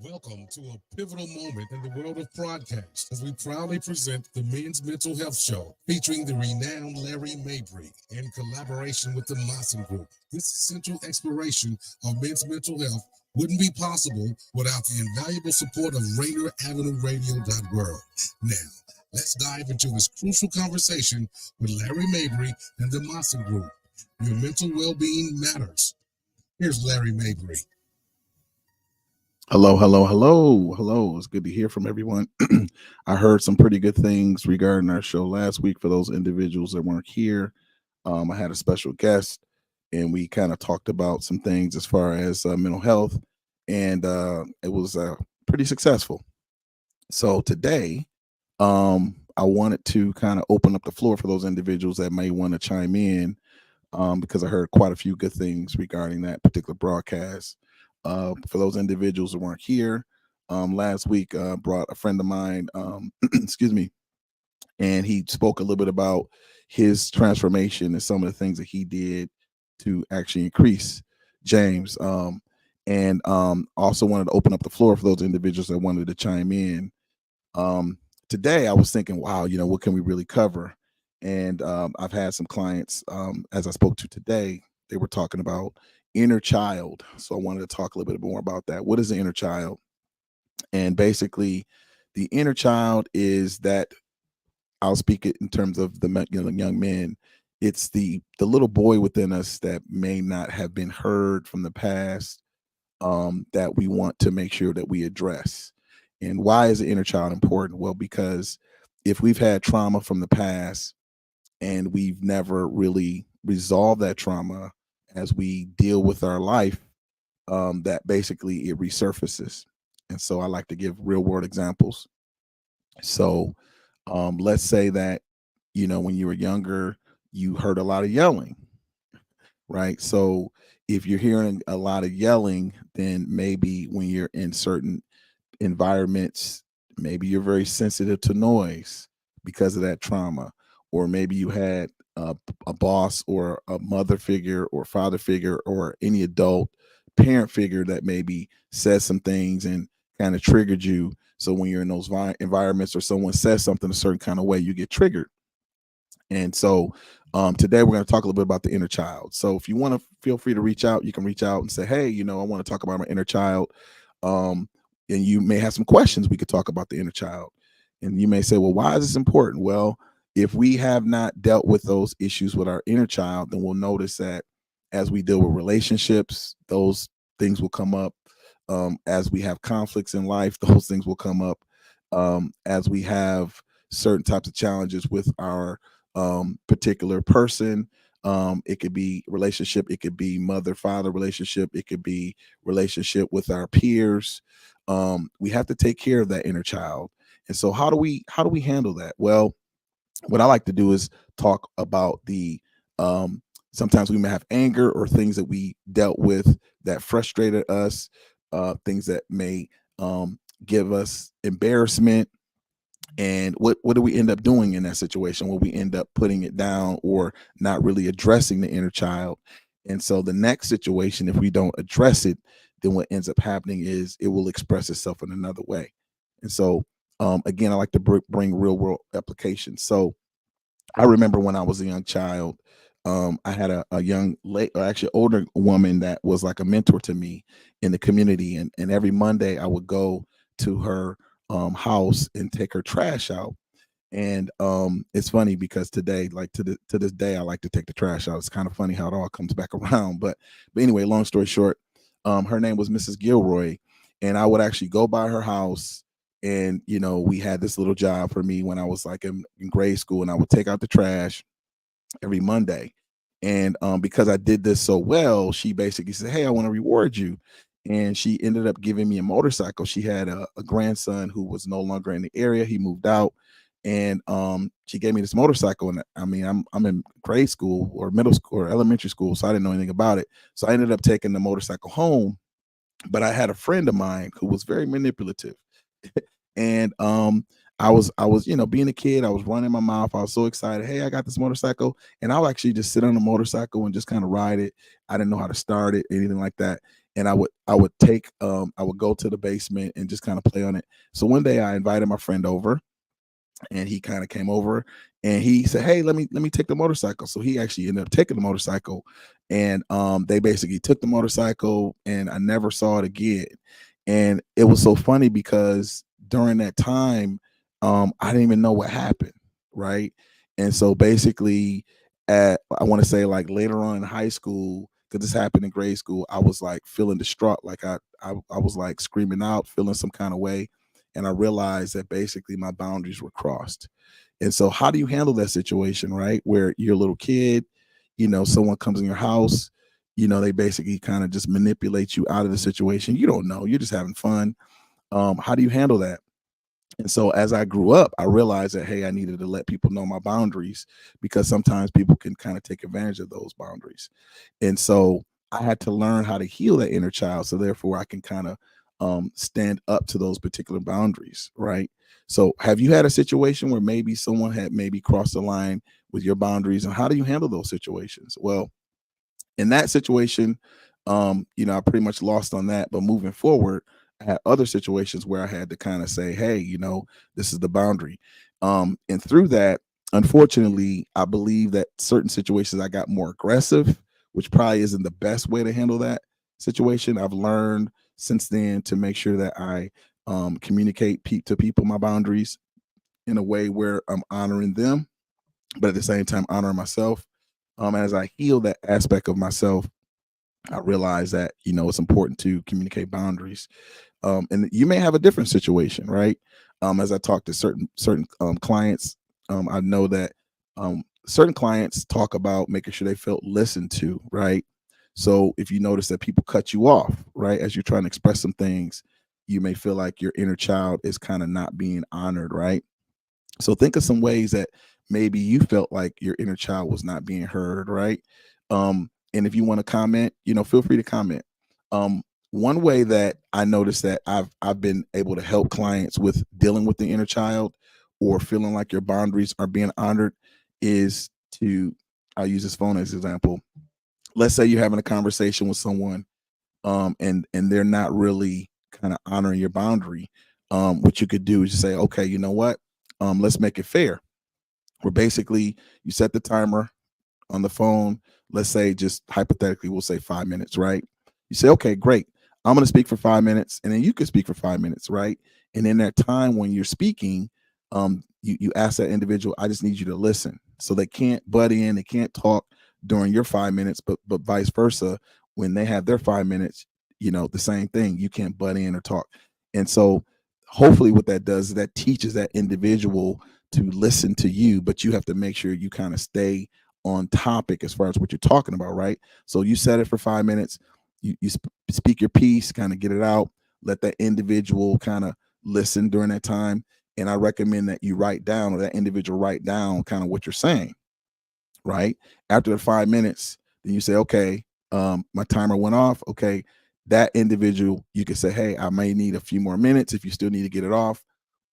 Welcome to a pivotal moment in the world of broadcast as we proudly present the Men's Mental Health Show featuring the renowned Larry Mabry in collaboration with the Maassen Group. This essential exploration of men's mental health wouldn't be possible without the invaluable support of Rainier Avenue Radio World. Now, let's dive into this crucial conversation with Larry Mabry and the Maassen Group. Your mental well-being matters. Here's Larry Mabry. Hello, hello, hello, hello. It's good to hear from everyone. I heard some pretty good things regarding our show last week. For those individuals that weren't here, I had a special guest, and we kind of talked about some things as far as mental health, and it was pretty successful. So today, I wanted to kind of open up the floor for those individuals that may want to chime in, because I heard quite a few good things regarding that particular broadcast. For those individuals who weren't here, last week, brought a friend of mine, excuse me, and he spoke a little bit about his transformation and some of the things that he did to actually increase James. And also wanted to open up the floor for those individuals that wanted to chime in. Today, I was thinking, wow, what can we really cover? And I've had some clients, as I spoke to today, they were talking about inner child. So I wanted to talk a little bit more about that. What is the inner child? And basically, the inner child is that, I'll speak it in terms of the young men. It's the little boy within us that may not have been heard from the past, that we want to make sure that we address. And why is the inner child important? Well, because if we've had trauma from the past and we've never really resolved that trauma as we deal with our life, that basically it resurfaces. And so I like to give real world examples. So let's say that, when you were younger, you heard a lot of yelling, right? So if you're hearing a lot of yelling, then maybe when you're in certain environments, maybe you're very sensitive to noise because of that trauma. Or maybe you had a boss or a mother figure or father figure or any adult parent figure that maybe says some things and kind of triggered you. So when you're in those environments or someone says something a certain kind of way, you get triggered. And so today we're going to talk a little bit about the inner child. So if you want to, feel free to reach out. You can reach out and say, hey, I want to talk about my inner child. And you may have some questions. We could talk about the inner child. And you may say, well, why is this important? Well, if we have not dealt with those issues with our inner child, then we'll notice that as we deal with relationships, those things will come up. As we have conflicts in life, those things will come up. As we have certain types of challenges with our particular person, it could be relationship, it could be mother-father relationship, it could be relationship with our peers. We have to take care of that inner child. And so how do we handle that? Well, what I like to do is talk about the sometimes we may have anger or things that we dealt with that frustrated us, things that may give us embarrassment. And what do we end up doing in that situation? Well, we end up putting it down or not really addressing the inner child. And so the next situation, if we don't address it, then what ends up happening is it will express itself in another way. And so again, I like to bring real world applications. So I remember when I was a young child, I had a young, or actually older woman that was like a mentor to me in the community. And every Monday I would go to her house and take her trash out. And it's funny because today, like to this day, I like to take the trash out. It's kind of funny how it all comes back around. But anyway, long story short, her name was Mrs. Gilroy, and I would actually go by her house. And we had this little job for me when I was like in grade school, and I would take out the trash every Monday. And because I did this so well, she basically said, hey, I want to reward you. And she ended up giving me a motorcycle. She had a grandson who was no longer in the area. He moved out. And she gave me this motorcycle. And I mean, I'm in grade school or middle school or elementary school, so I didn't know anything about it. So I ended up taking the motorcycle home. But I had a friend of mine who was very manipulative. And I was, being a kid, I was running my mouth. I was so excited. Hey, I got this motorcycle. And I'll actually just sit on the motorcycle and just kind of ride it. I didn't know how to start it, anything like that. and I would go to the basement and just kind of play on it. So one day I invited my friend over, and he kind of came over and he said, "Hey, let me take the motorcycle." So he actually ended up taking the motorcycle, and they basically took the motorcycle, and I never saw it again. And it was so funny because during that time, I didn't even know what happened, right? And so basically, at I want to say like later on in high school, because this happened in grade school, I was like feeling distraught, like I was like screaming out, feeling some kind of way, and I realized that basically my boundaries were crossed. And so, how do you handle that situation, right? Where you're a little kid, someone comes in your house, they basically kind of just manipulate you out of the situation. You don't know, you're just having fun. How do you handle that? And so as I grew up, I realized that, hey, I needed to let people know my boundaries, because sometimes people can kind of take advantage of those boundaries. And so I had to learn how to heal that inner child. So therefore I can kind of stand up to those particular boundaries. Right. So have you had a situation where maybe someone had maybe crossed the line with your boundaries, and how do you handle those situations? Well, in that situation, I pretty much lost on that. But moving forward, I had other situations where I had to kind of say, hey, this is the boundary. And through that, unfortunately, I believe that certain situations I got more aggressive, which probably isn't the best way to handle that situation. I've learned since then to make sure that I communicate to people my boundaries in a way where I'm honoring them, but at the same time honoring myself. As I heal that aspect of myself, I realize that it's important to communicate boundaries. And you may have a different situation, right? As I talk to certain clients, I know that certain clients talk about making sure they felt listened to, right? So if you notice that people cut you off, right, as you're trying to express some things, you may feel like your inner child is kind of not being honored, right? So think of some ways that maybe you felt like your inner child was not being heard, right? And if you want to comment, feel free to comment. One way that I noticed that I've been able to help clients with dealing with the inner child or feeling like your boundaries are being honored is to, I'll use this phone as an example. Let's say you're having a conversation with someone, and they're not really kind of honoring your boundary. What you could do is just say, okay, you know what? Let's make it fair. Where basically you set the timer on the phone. Let's say, just hypothetically, we'll say 5 minutes, right? You say, okay, great. I'm going to speak for 5 minutes, and then you can speak for 5 minutes, right? And in that time when you're speaking, you ask that individual, I just need you to listen. So they can't butt in, they can't talk during your 5 minutes, but vice versa. When they have their 5 minutes, the same thing. You can't butt in or talk. And so hopefully what that does is that teaches that individual to listen to you, but you have to make sure you kind of stay on topic as far as what you're talking about, right? So you set it for 5 minutes, you speak your piece, kind of get it out, let that individual kind of listen during that time. And I recommend that you write down, or that individual write down kind of what you're saying, right? After the 5 minutes, then you say, okay, my timer went off. Okay, that individual, you can say, hey, I may need a few more minutes if you still need to get it off,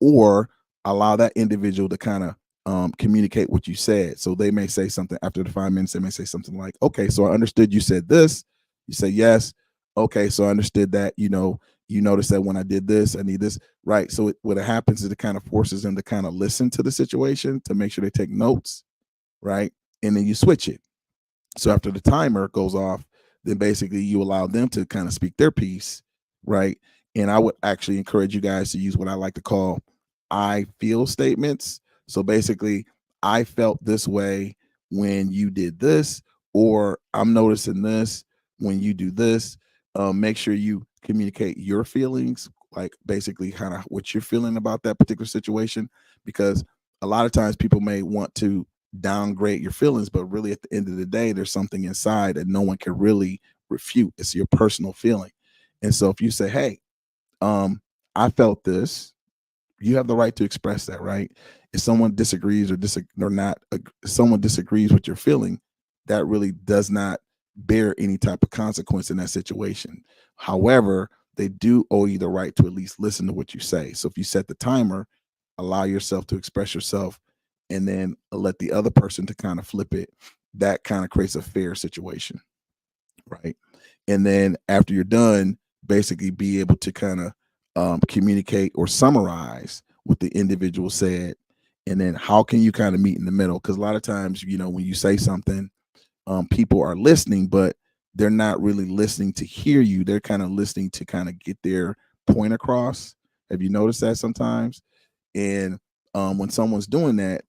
or allow that individual to kind of communicate what you said. So they may say something after the 5 minutes. They may say something like, okay, so I understood you said this. You say, yes. Okay, so I understood that, you noticed that when I did this, I need this. Right. So what happens is it kind of forces them to kind of listen to the situation, to make sure they take notes, right? And then you switch it. So after the timer goes off, then basically you allow them to kind of speak their piece, right? And I would actually encourage you guys to use what I like to call I feel statements. So basically, I felt this way when you did this, or I'm noticing this when you do this. Make sure you communicate your feelings, like basically kind of what you're feeling about that particular situation, because a lot of times people may want to downgrade your feelings, but really at the end of the day, there's something inside that no one can really refute. It's your personal feeling. And so if you say, hey, I felt this, you have the right to express that, right? If someone disagrees or not, if someone disagrees with your feeling, that really does not bear any type of consequence in that situation. However, they do owe you the right to at least listen to what you say. So if you set the timer, allow yourself to express yourself, and then let the other person to kind of flip it. That kind of creates a fair situation, right? And then after you're done, basically be able to kind of communicate or summarize what the individual said. And then how can you kind of meet in the middle? Because a lot of times, when you say something, people are listening, but they're not really listening to hear you. They're kind of listening to kind of get their point across. Have you noticed that sometimes? And when someone's doing that,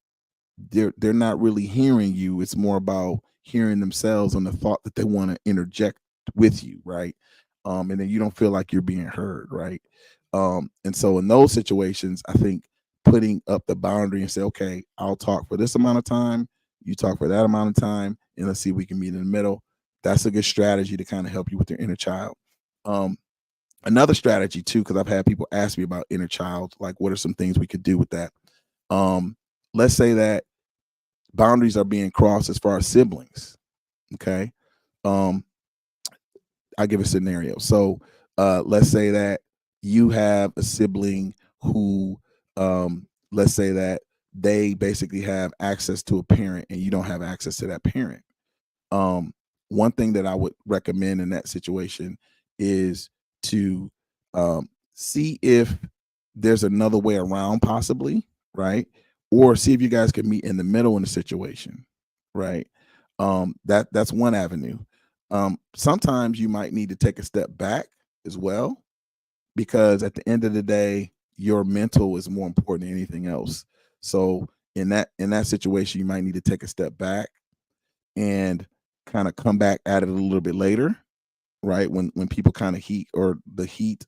they're not really hearing you. It's more about hearing themselves and the thought that they want to interject with you, right? And then you don't feel like you're being heard, right? And so in those situations, I think putting up the boundary and say, okay, I'll talk for this amount of time, you talk for that amount of time, and let's see if we can meet in the middle. That's a good strategy to kind of help you with your inner child. Um, Another strategy too, because I've had people ask me about inner child, like what are some things we could do with that? Let's say that boundaries are being crossed as far as siblings. Okay. Um, I'll give a scenario. So let's say that you have a sibling who, let's say that they basically have access to a parent and you don't have access to that parent. Um, One thing that I would recommend in that situation is to see if there's another way around, possibly, right? Or see if you guys can meet in the middle in the situation, right? That's one avenue. Sometimes you might need to take a step back as well, because at the end of the day, your mental is more important than anything else. So in that situation, you might need to take a step back and kind of come back at it a little bit later, right? When people kind of heat, or the heat,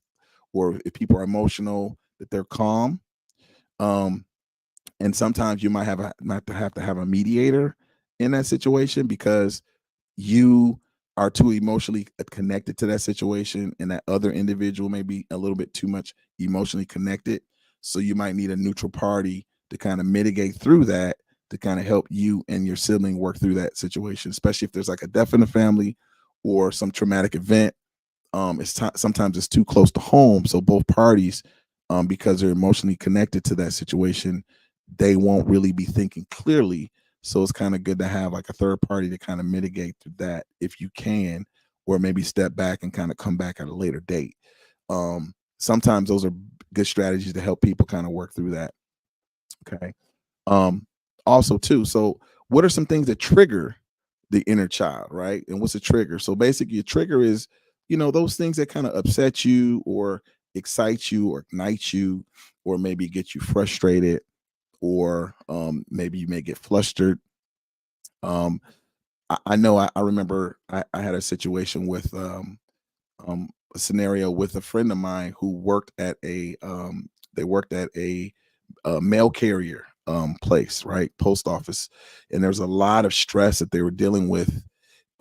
or if people are emotional, that they're calm. Um, and sometimes you might have to have a mediator in that situation, because you are too emotionally connected to that situation, and that other individual may be a little bit too much emotionally connected. So you might need a neutral party to kind of mitigate through that, to kind of help you and your sibling work through that situation, especially if there's like a death in the family or some traumatic event. Sometimes it's too close to home, so both parties, because they're emotionally connected to that situation, they won't really be thinking clearly. So it's kind of good to have like a third party to kind of mitigate through that if you can, or maybe step back and kind of come back at a later date. Sometimes those are good strategies to help people kind of work through that. Okay. Um, Also too, so what are some things that trigger the inner child, right? And what's a trigger? So basically a trigger is, those things that kind of upset you, or excite you, or ignite you, or maybe get you frustrated, or maybe you may get flustered. um I know, I remember I had a situation with a scenario with a friend of mine who worked at a mail carrier place, right? Post office. And there's a lot of stress that they were dealing with.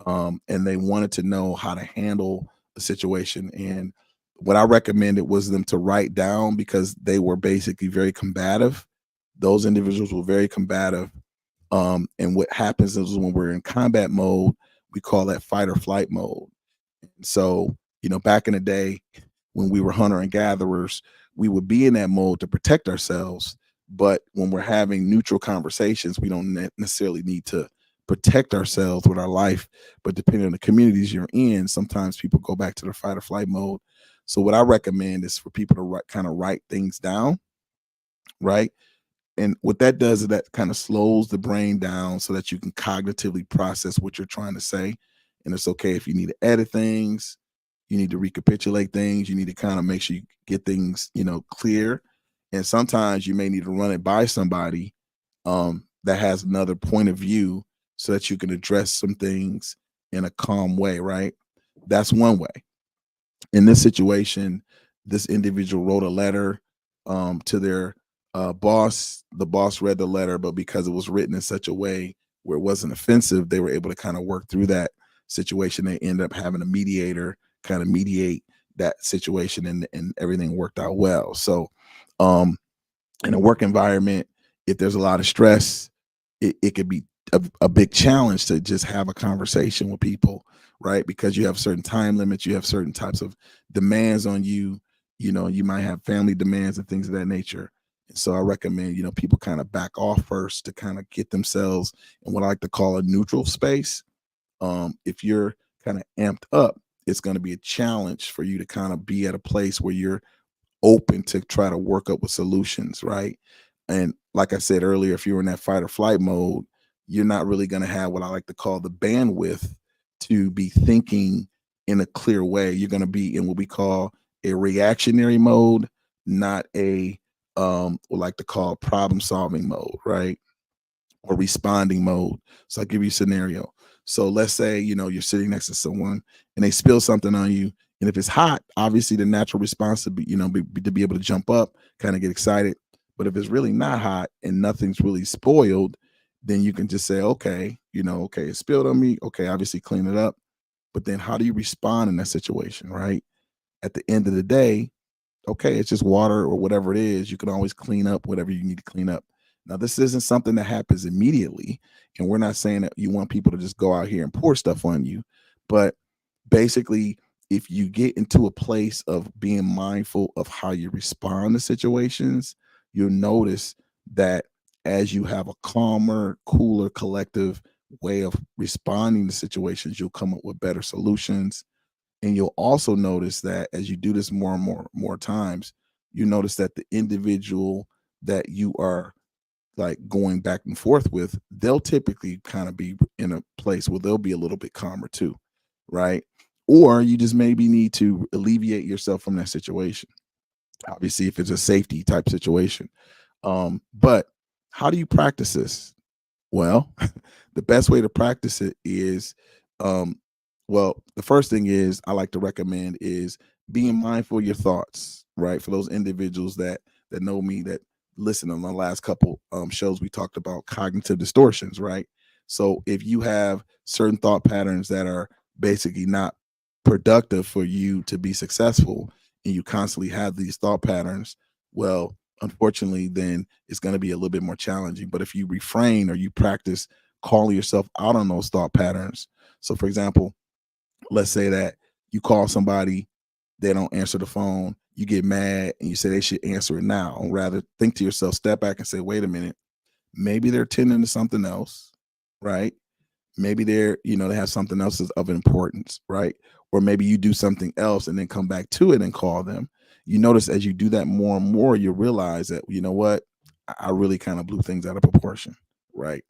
And they wanted to know how to handle the situation. And what I recommended was them to write down, because they were basically very combative. Those individuals were very combative. And what happens is, when we're in combat mode, we call that fight or flight mode. So, back in the day when we were hunter and gatherers, we would be in that mode to protect ourselves. But when we're having neutral conversations, we don't necessarily need to protect ourselves with our life. But depending on the communities you're in, sometimes people go back to the fight or flight mode. So what I recommend is for people to kind of write things down, right? And what that does is that kind of slows the brain down so that you can cognitively process what you're trying to say. And it's okay if you need to edit things, you need to recapitulate things, you need to kind of make sure you get things, clear. And sometimes you may need to run it by somebody that has another point of view, so that you can address some things in a calm way, right? That's one way. In this situation, this individual wrote a letter to their boss. The boss read the letter, but because it was written in such a way where it wasn't offensive, they were able to kind of work through that situation. They ended up having a mediator kind of mediate that situation, and everything worked out well. So in a work environment, if there's a lot of stress, it could be a big challenge to just have a conversation with people, right? Because you have certain time limits, you have certain types of demands on you. You might have family demands and things of that nature. And so I recommend, people kind of back off first to kind of get themselves in what I like to call a neutral space. If you're kind of amped up it's going to be a challenge for you to kind of be at a place where you're open to try to work up with solutions, right? And like I said earlier, if you're in that fight or flight mode, you're not really going to have what I like to call the bandwidth to be thinking in a clear way. You're going to be in what we call a reactionary mode, not a what I like to call problem solving mode, right? Or responding mode. So I'll give you a scenario. So let's say, you're sitting next to someone and they spill something on you. And if it's hot, obviously the natural response to be, to be able to jump up, kind of get excited. But if it's really not hot and nothing's really spoiled, then you can just say, okay, okay, it spilled on me. Okay, obviously clean it up. But then how do you respond in that situation, right? At the end of the day, okay, it's just water or whatever it is. You can always clean up whatever you need to clean up. Now, this isn't something that happens immediately. And we're not saying that you want people to just go out here and pour stuff on you. But basically, if you get into a place of being mindful of how you respond to situations, you'll notice that as you have a calmer, cooler, collective way of responding to situations, you'll come up with better solutions. And you'll also notice that as you do this more and more times, you notice that the individual that you are like going back and forth with, they'll typically kind of be in a place where they'll be a little bit calmer too, right? Or you just maybe need to alleviate yourself from that situation. Obviously, if it's a safety type situation. But how do you practice this? Well, the best way to practice it is, well, the first thing is I like to recommend is being mindful of your thoughts, right? For those individuals that know me, that listen on the last couple shows, we talked about cognitive distortions, right? So if you have certain thought patterns that are basically not productive for you to be successful, and you constantly have these thought patterns, well, unfortunately, then it's going to be a little bit more challenging. But if you refrain or you practice calling yourself out on those thought patterns. So, for example, let's say that you call somebody, they don't answer the phone, you get mad and you say they should answer it now. Rather, think to yourself, step back and say, wait a minute, maybe they're tending to something else, right? Maybe they have something else of importance, right? Or maybe you do something else and then come back to it and call them. You notice as you do that more and more, you realize that, you know what, I really kind of blew things out of proportion, right?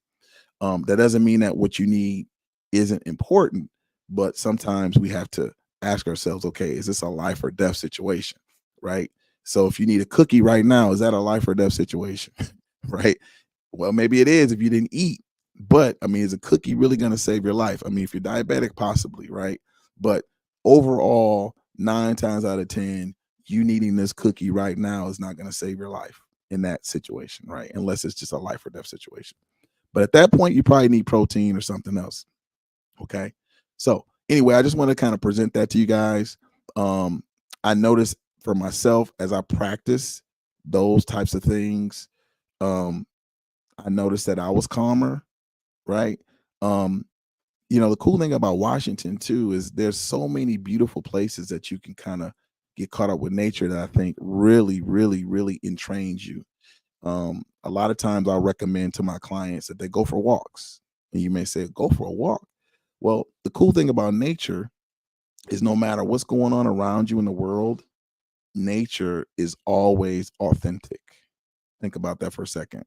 That doesn't mean that what you need isn't important, but sometimes we have to ask ourselves, okay, is this a life or death situation, right? So if you need a cookie right now, is that a life or death situation, right? Well, maybe it is if you didn't eat, but I mean, is a cookie really going to save your life? I mean, if you're diabetic, possibly, right? But overall, 9 times out of 10, you needing this cookie right now is not going to save your life in that situation, right? Unless it's just a life or death situation. But at that point, you probably need protein or something else. Okay. So anyway, I just want to kind of present that to you guys. I noticed for myself as I practice those types of things, I noticed that I was calmer, right? The cool thing about Washington too is there's so many beautiful places that you can kind of get caught up with nature that I think really, really, really entrains you. A lot of times I'll recommend to my clients that they go for walks. And you may say, go for a walk. Well, the cool thing about nature is no matter what's going on around you in the world, nature is always authentic. Think about that for a second.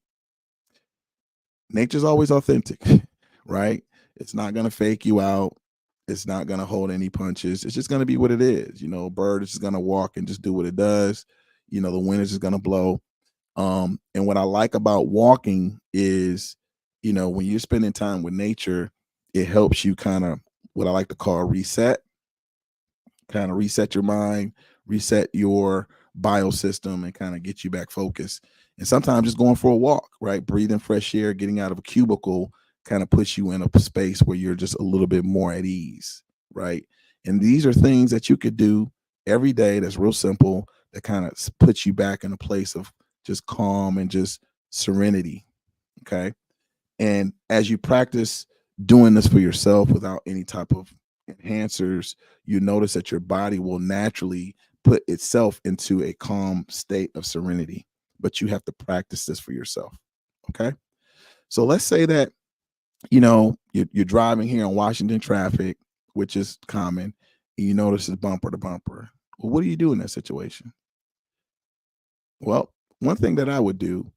Nature's always authentic, right? It's not going to fake you out. It's not going to hold any punches. It's just going to be what it is. A bird is just going to walk and just do what it does. The wind is just going to blow. And what I like about walking is, when you're spending time with nature, it helps you kind of what I like to call reset, kind of reset your mind, reset your biosystem, and kind of get you back focused. And sometimes just going for a walk, right? Breathing fresh air, getting out of a cubicle kind of puts you in a space where you're just a little bit more at ease, right? And these are things that you could do every day that's real simple, that kind of puts you back in a place of just calm and just serenity. Okay. And as you practice doing this for yourself without any type of enhancers, you notice that your body will naturally put itself into a calm state of serenity. But you have to practice this for yourself. Okay. So let's say that, you're driving here in Washington traffic, which is common, You notice it's bumper to bumper. Well, what do you do in that situation? Well, one thing that I would do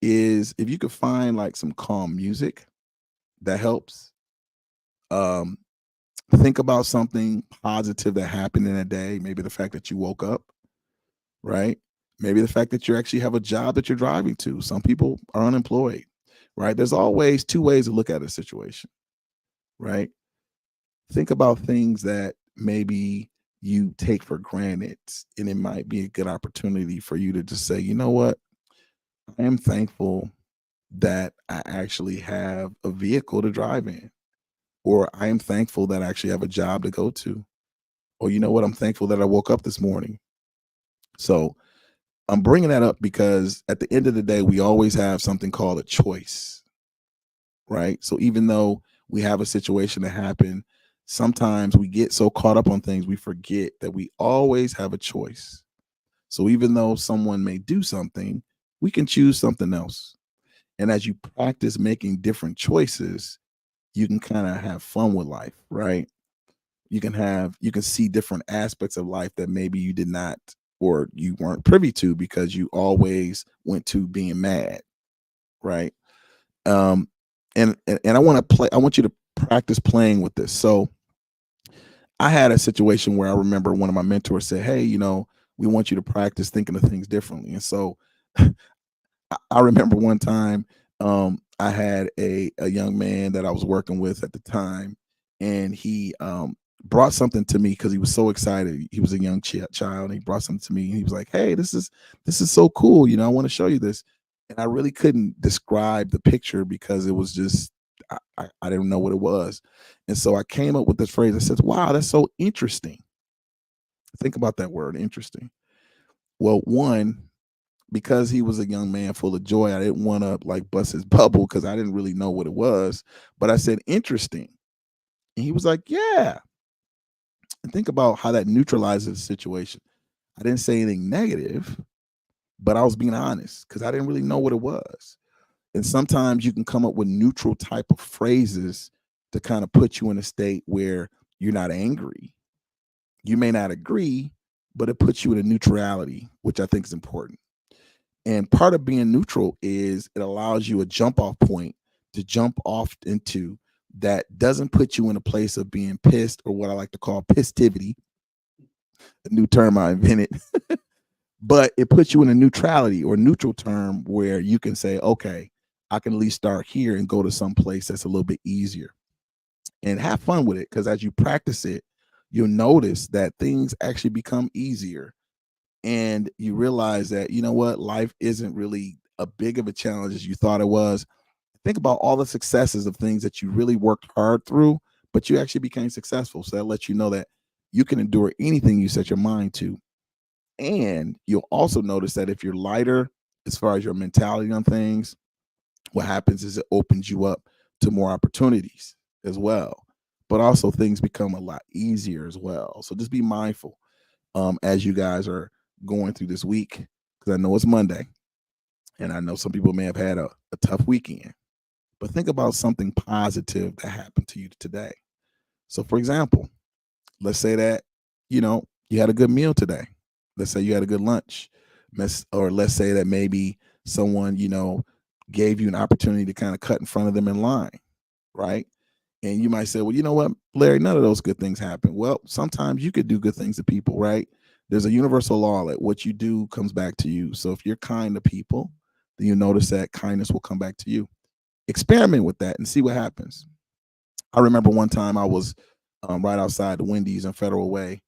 is if you could find like some calm music that helps. Um, think about something positive that happened in a day. Maybe the fact that you woke up, right? Maybe the fact that you actually have a job that you're driving to. Some people are unemployed, right? There's always two ways to look at a situation, right? Think about things that maybe you take for granted, and it might be a good opportunity for you to just say, you know what? I am thankful that I actually have a vehicle to drive in, or I am thankful that I actually have a job to go to, or you know what? I'm thankful that I woke up this morning. So I'm bringing that up because at the end of the day, we always have something called a choice, right? So even though we have a situation that happened, sometimes we get so caught up on things, we forget that we always have a choice. So even though someone may do something, we can choose something else. And as you practice making different choices, you can kind of have fun with life, right? You can see different aspects of life that maybe you did not or you weren't privy to because you always went to being mad, right? Um, and I want you to practice playing with this. So I had a situation where I remember one of my mentors said, "Hey, we want you to practice thinking of things differently." And so I remember one time I had a young man that I was working with at the time, and he brought something to me because he was so excited. He was a young child, and he brought something to me, and he was like, "Hey, this is so cool. I want to show you this." And I really couldn't describe the picture because it was just I didn't know what it was, and so I came up with this phrase. I said, "Wow, that's so interesting." Think about that word, interesting. Well, one, because he was a young man full of joy, I didn't want to like bust his bubble because I didn't really know what it was. But I said, interesting. And he was like, yeah. And think about how that neutralizes the situation. I didn't say anything negative, but I was being honest because I didn't really know what it was. And sometimes you can come up with neutral type of phrases to kind of put you in a state where you're not angry. You may not agree, but it puts you in a neutrality, which I think is important. And part of being neutral is it allows you a jump off point to jump off into that doesn't put you in a place of being pissed or what I like to call pisstivity, a new term I invented. But it puts you in a neutrality or neutral term where you can say, okay, I can at least start here and go to some place that's a little bit easier and have fun with it. Because as you practice it, you'll notice that things actually become easier and you realize that you know what, life isn't really a big of a challenge as you thought it was. Think about all the successes of things that you really worked hard through, but you actually became successful. So that lets you know that you can endure anything you set your mind to. And you'll also notice that if you're lighter as far as your mentality on things, what happens is it opens you up to more opportunities as well, but also things become a lot easier as well. So just be mindful as you guys are going through this week, because I know it's Monday and I know some people may have had a tough weekend, but think about something positive that happened to you today. So, for example, let's say that, you had a good meal today. Let's say you had a good lunch. Or let's say that maybe someone, gave you an opportunity to kind of cut in front of them in line, right? And you might say, well, you know what, Larry, none of those good things happen. Well, sometimes you could do good things to people, right? There's a universal law that what you do comes back to you. So if you're kind to people, then you notice that kindness will come back to you. Experiment with that and see what happens. I remember one time I was right outside the Wendy's in Federal Way,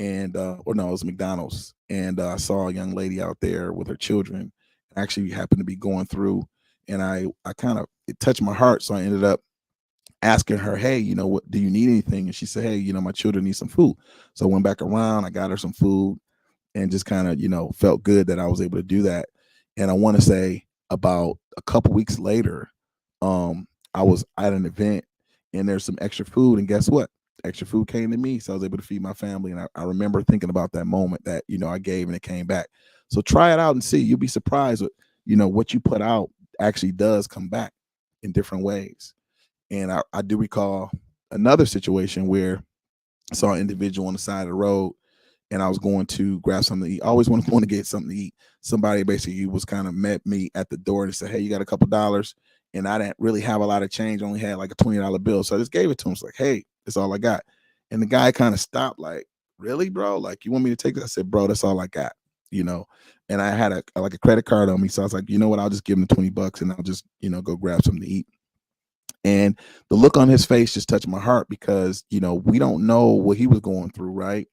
and or no, it was McDonald's, and I saw a young lady out there with her children. Actually, happened to be going through, and I kind of it touched my heart, so I ended up asking her, hey, what do you need anything? And she said, hey, my children need some food. So I went back around, I got her some food and just kind of, felt good that I was able to do that. And I want to say about a couple weeks later, I was at an event and there's some extra food. And guess what? Extra food came to me. So I was able to feed my family. And I remember thinking about that moment that, I gave and it came back. So try it out and see. You'll be surprised with, what you put out actually does come back in different ways. And I do recall another situation where saw an individual on the side of the road, and I was going to grab something to eat. I always want to get something to eat. Somebody basically was kind of met me at the door and said, "Hey, you got a couple dollars?" And I didn't really have a lot of change. I only had like a $20 bill, so I just gave it to him. It's like, "Hey, that's all I got." And the guy kind of stopped, like, "Really, bro? Like, you want me to take this?" I said, "Bro, that's all I got." You know, and I had a credit card on me, so I was like, "You know what? I'll just give him $20 and I'll just go grab something to eat." And the look on his face just touched my heart because we don't know what he was going through, right?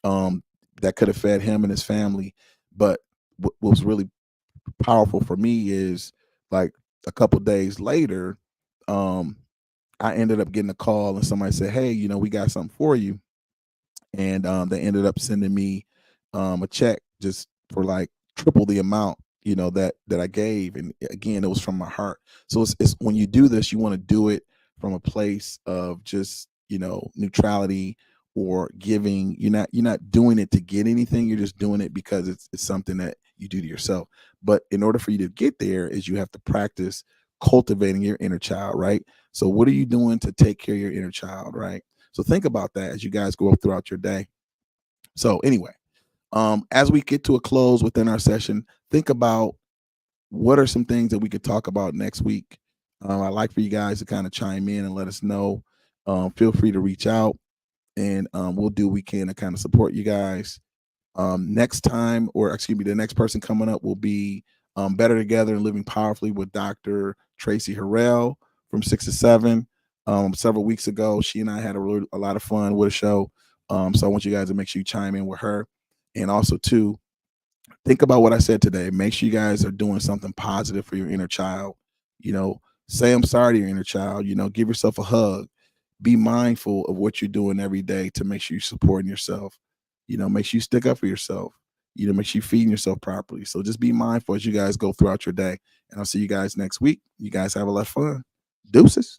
um, that could have fed him and his family. But what was really powerful for me is, like, a couple days later, um, I ended up getting a call and somebody said, "Hey, we got something for you." And they ended up sending me a check just for like triple the amount that I gave. And again, it was from my heart. So it's when you do this, you want to do it from a place of just neutrality or giving. You're not doing it to get anything. You're just doing it because it's something that you do to yourself. But in order for you to get there, is you have to practice cultivating your inner child, right? So what are you doing to take care of your inner child, right? So think about that as you guys go throughout your day. So anyway, as we get to a close within our session, think about what are some things that we could talk about next week. I'd like for you guys to kind of chime in and let us know. Feel free to reach out, and we'll do what we can to kind of support you guys. Next time, or excuse me, the next person coming up will be Better Together and Living Powerfully with Dr. Tracy Harrell from 6 to 7. Several weeks ago, she and I had a lot of fun with a show. So I want you guys to make sure you chime in with her. And also, too, think about what I said today. Make sure you guys are doing something positive for your inner child. Say I'm sorry to your inner child. Give yourself a hug. Be mindful of what you're doing every day to make sure you're supporting yourself. Make sure you stick up for yourself. Make sure you're feeding yourself properly. So just be mindful as you guys go throughout your day. And I'll see you guys next week. You guys have a lot of fun. Deuces.